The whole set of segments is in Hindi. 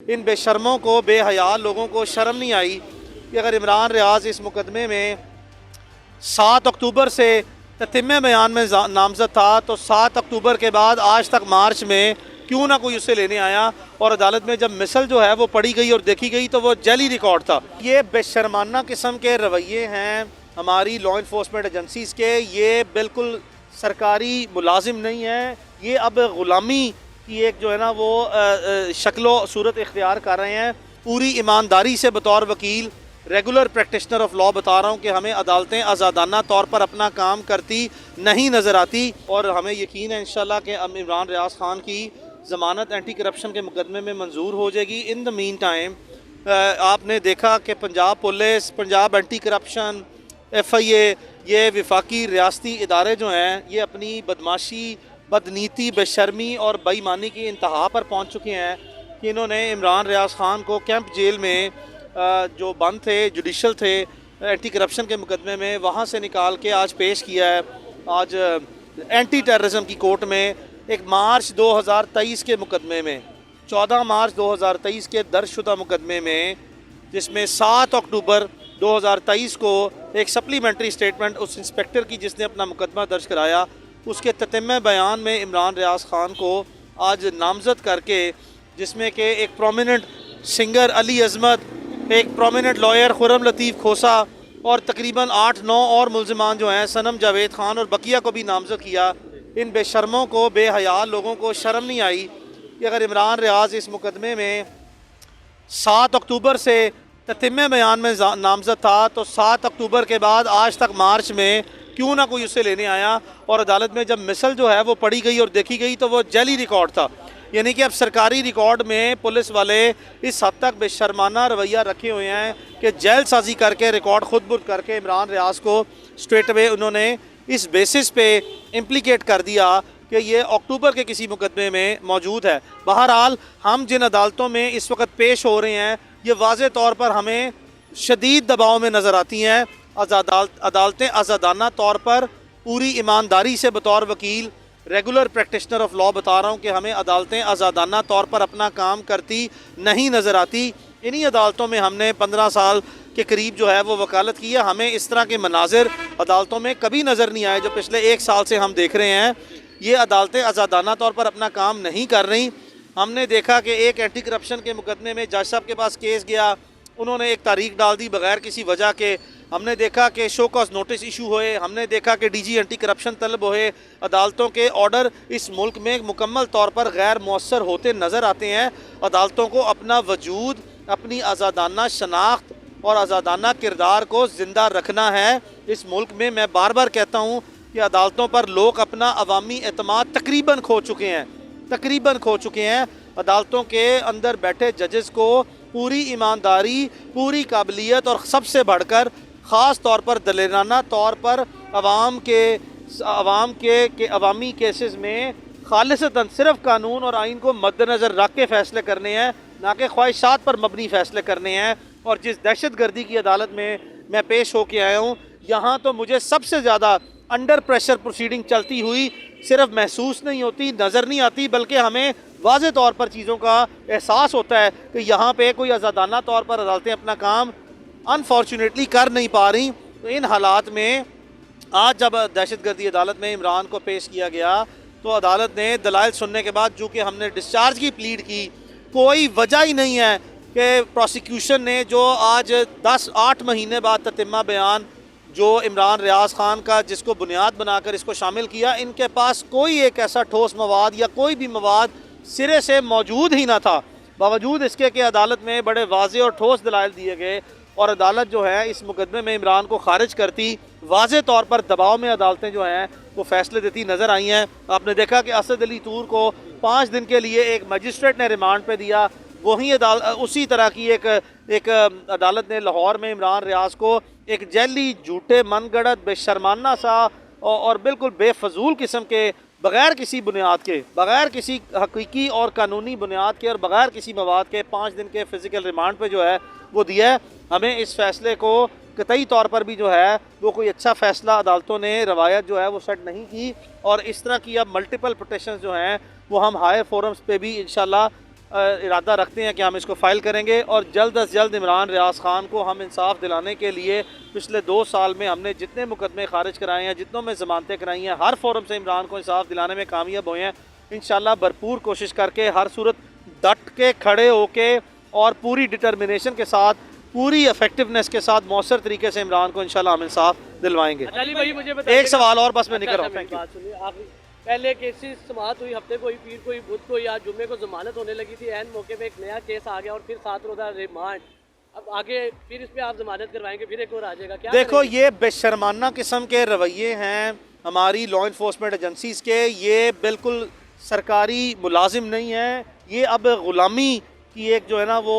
इन बेशर्मों को, बेहया लोगों को शर्म नहीं आई कि अगर इमरान रियाज इस मुकदमे में 7 अक्टूबर से ततिम्मे बयान में नामजद था तो 7 अक्टूबर के बाद आज तक मार्च में क्यों ना कोई उसे लेने आया। और अदालत में जब मिसल जो है वो पढ़ी गई और देखी गई तो वो जैली रिकॉर्ड था। ये बेशर्माना किस्म के रवैये हैं हमारी लॉ इन्फोर्समेंट एजेंसीज़ के। ये बिल्कुल सरकारी मुलाजिम नहीं है, ये अब ग़ुलामी की एक जो है ना वो शक्लो सूरत इख्तियार कर रहे हैं। पूरी ईमानदारी से बतौर वकील, रेगुलर प्रैक्टिशनर ऑफ लॉ बता रहा हूँ कि हमें अदालतें आज़ादाना तौर पर अपना काम करती नहीं नज़र आती और हमें यकीन है इंशाल्लाह कि अब इमरान रियाज खान की ज़मानत एंटी करप्शन के मुकदमे में मंजूर हो जाएगी। इन द मीन टाइम आपने देखा कि Punjab police, Punjab anti corruption, FIA, ये विफाकी रियासती इदारे जो हैं ये अपनी बदमाशी, बदनीति, बेशर्मी और बेईमानी की इंतहा पर पहुँच चुके हैं कि इन्होंने इमरान रियाज खान को कैंप जेल में जो बंद थे, जुडिशल थे एंटी करप्शन के मुकदमे में, वहाँ से निकाल के आज पेश किया है। आज एंटी टेररिज्म की कोर्ट में एक मार्च 2023 के मुकदमे में, 14 मार्च 2023 के दर्जशुदा मुकदमे में, जिसमें 7 अक्टूबर 2023 को एक सप्लीमेंट्री स्टेटमेंट उस इंस्पेक्टर की जिसने अपना मुकदमा दर्ज कराया, उसके ततिम्मे बयान में इमरान रियाज खान को आज नामजद करके, जिसमें कि एक प्रोमिनेंट सिंगर अली अजमत, एक प्रोमिनेंट लॉयर खुर्रम लतीफ़ खोसा और तकरीबन 8-9 और मुल्ज़िमान जो हैं सनम जावेद खान और बकिया को भी नामजद किया। इन बेशर्मों को, बेहया लोगों को शर्म नहीं आई कि अगर इमरान रियाज इस मुकदमे में 7 अक्टूबर से ततिम्मे बयान में नामजद था तो 7 अक्टूबर के बाद आज तक मार्च में क्यों ना कोई उसे लेने आया। और अदालत में जब मिसल जो है वो पढ़ी गई और देखी गई तो वो जैली रिकॉर्ड था। यानी कि अब सरकारी रिकॉर्ड में पुलिस वाले इस हद तक बेशर्माना रवैया रखे हुए हैं कि जेल साजी करके, रिकॉर्ड खुद बुर्द करके इमरान रियाज को स्ट्रेट अवे उन्होंने इस बेसिस पे इम्प्लीकेट कर दिया कि ये अक्टूबर के किसी मुकदमे में मौजूद है। बहरहाल हम जिन अदालतों में इस वक्त पेश हो रहे हैं ये वाज़े तौर पर हमें शदीद दबाव में नज़र आती हैं। अदालतें आज़ादाना तौर पर पूरी ईमानदारी से बतौर वकील, रेगुलर प्रैक्टिशनर ऑफ लॉ बता रहा हूँ कि हमें अदालतें आज़ादाना तौर पर अपना काम करती नहीं नज़र आती। इन्हीं अदालतों में हमने 15 साल के करीब जो है वो वकालत की है। हमें इस तरह के मनाजिर अदालतों में कभी नज़र नहीं आए जो पिछले 1 साल से हम देख रहे हैं। ये अदालतें आज़ादाना तौर पर अपना काम नहीं कर रही। हमने देखा कि एक एंटी करप्शन के मुकदमे में जज साहब के पास केस गया, उन्होंने एक तारीख डाल दी बगैर किसी वजह के। हमने देखा कि शो कॉज नोटिस इशू हुए, हमने देखा कि DG एंटी करप्शन तलब हुए। अदालतों के ऑर्डर इस मुल्क में मुकम्मल तौर पर गैर मौसर होते नज़र आते हैं। अदालतों को अपना वजूद, अपनी आज़ादाना शनाख्त और आज़ादाना किरदार को ज़िंदा रखना है इस मुल्क में। मैं बार बार कहता हूँ कि अदालतों पर लोग अपना अवामी एतमाद तकरीबन खो चुके हैं। अदालतों के अंदर बैठे जजेस को पूरी ईमानदारी, पूरी काबिलियत और सबसे बढ़कर ख़ास तौर पर दलेराना तौर पर अवामी केसेस में खालिसतन सिर्फ कानून और आइन को मद्देनज़र रख के फ़ैसले करने हैं, ना कि ख्वाहिशात पर मबनी फ़ैसले करने हैं। और जिस दहशत गर्दी की अदालत में मैं पेश होके आया हूँ, यहाँ तो मुझे सबसे ज़्यादा अंडर प्रेशर प्रोसीडिंग चलती हुई सिर्फ महसूस नहीं होती, नज़र नहीं आती, बल्कि हमें वाज़े तौर पर चीज़ों का एहसास होता है कि यहाँ पे कोई आज़ादाना तौर पर अदालतें अपना काम अनफॉर्चुनेटली कर नहीं पा रही। तो इन हालात में आज जब दहशत गर्दी अदालत में इमरान को पेश किया गया तो अदालत ने दलाइल सुनने के बाद, जो कि हमने डिस्चार्ज की प्लीड की, कोई वजह ही नहीं है कि प्रोसिक्यूशन ने जो आज 10-8 महीने बाद ततिम्मा बयान जो इमरान रियाज खान का जिसको बुनियाद बनाकर इसको शामिल किया, इनके पास कोई एक ऐसा ठोस मवाद या कोई भी मवाद सिरे से मौजूद ही ना था। बावजूद इसके कि अदालत में बड़े वाज़े और ठोस दलाइल दिए गए और अदालत जो है इस मुकदमे में इमरान को खारिज करती, वाज़े तौर पर दबाव में अदालतें जो हैं वो फ़ैसले देती नज़र आई हैं। आपने देखा कि असद अली तूर को 5 दिन के लिए एक मजिस्ट्रेट ने रिमांड पे दिया। वहीं उसी तरह की एक अदालत ने लाहौर में इमरान रियाज को एक जैली, झूठे, मनगढ़ंत, बेशर्माना सा और बिल्कुल बेफजूल किस्म के, बग़ैर किसी बुनियाद के, बग़ैर किसी हकीकी और कानूनी बुनियाद के और बग़ैर किसी मवाद के 5 दिन के फ़िज़िकल रिमांड पे जो है वो दिया है। हमें इस फ़ैसले को कतई तौर पर भी जो है वो कोई अच्छा फ़ैसला अदालतों ने रवायत जो है वो सेट नहीं की। और इस तरह की अब मल्टीपल पिटिशंस जो हैं वो हम हायर फोरम्स पे भी इंशाल्लाह इरादा रखते हैं कि हम इसको फ़ाइल करेंगे और जल्द अज जल्द इमरान रियाज ख़ान को हम इंसाफ दिलाने के लिए पिछले 2 साल में हमने जितने मुकदमे खारिज कराए हैं, जितनों में ज़मानतें कराई हैं, हर फोरम से इमरान को इंसाफ दिलाने में कामयाब हुए हैं। इंशाल्लाह भरपूर कोशिश करके, हर सूरत डट के खड़े होके और पूरी डिटर्मिनेशन के साथ, पूरी इफेक्टिवनेस के साथ, मौसर तरीके से इमरान को इंशाल्लाह हम इंसाफ दिलवाएंगे। भाई मुझे एक सवाल और बस मैं निकल रहा हूँ। Thank you. पहले केसेस समाअत हुई, हफ्ते को ही, पीर को ही, बुध को या जुम्मे को जमानत होने लगी थी, एन मौके पे एक नया केस आ गया और फिर 7 रोज़ा रिमांड। अब आगे फिर इस पे आप जमानत करवाएंगे, फिर एक और आ जाएगा क्या? देखो ये बेशर्माना किस्म के रवैये हैं हमारी लॉ इन्फोर्समेंट एजेंसीज के। ये बिल्कुल सरकारी मुलाजिम नहीं है, ये अब ग़ुलामी की एक जो है ना वो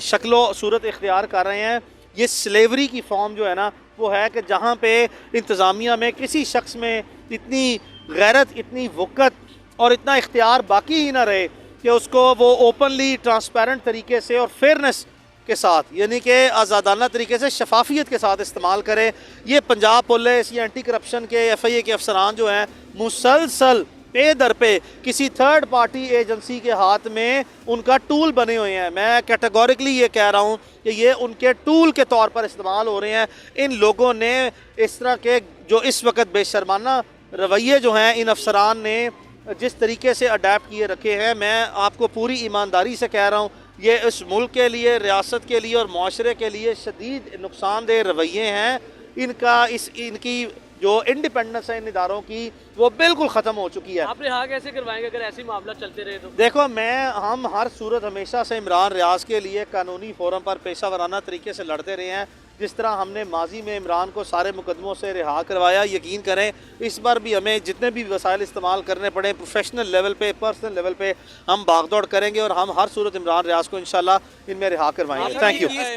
शक्लो सूरत इख्तियार कर रहे हैं। ये स्लेवरी की फॉर्म जो है ना वो है कि जहाँ पे इंतज़ामिया में किसी शख्स में इतनी गैरत, इतनी वक़्त और इतना इख्तियार बाकी ही ना रहे कि उसको वो ओपनली ट्रांसपेरेंट तरीके से और फेयरनेस के साथ, यानी कि आज़ादाना तरीके से, शफाफियत के साथ इस्तेमाल करे। ये पंजाब पुलिस या एंटी करप्शन के FIA के अफसरान जो हैं मुसलसल पे दर पे किसी थर्ड पार्टी एजेंसी के हाथ में उनका टूल बने हुए हैं। मैं कैटेगोरिकली ये कह रहा हूँ कि ये उनके टूल के तौर पर इस्तेमाल हो रहे हैं। इन लोगों ने इस तरह के जो इस वक्त बेशर्माना रवैये जो हैं इन अफसरान ने जिस तरीके से अडेप्ट किए रखे हैं, मैं आपको पूरी ईमानदारी से कह रहा हूँ ये इस मुल्क के लिए, रियासत के लिए और माशरे के लिए शदीद नुकसानदेह रवैये हैं। इनकी जो इंडिपेंडेंस है इन इदारों की वो बिल्कुल ख़त्म हो चुकी है। आप रिहा कैसे करवाएंगे अगर ऐसे मामला चलते रहे तो? देखो हम हर सूरत हमेशा से इमरान रियाज के लिए कानूनी फोरम पर पेशा वराना तरीके से लड़ते रहे हैं। जिस तरह हमने माजी में इमरान को सारे मुकदमों से रिहा करवाया, यकीन करें इस बार भी हमें जितने भी वसाइल इस्तेमाल करने पड़े, प्रोफेशनल लेवल पे, पर्सनल लेवल पे हम भागदौड़ करेंगे और हम हर सूरत इमरान रियाज को इंशाल्लाह इनमें रिहा करवाएंगे। Thank you.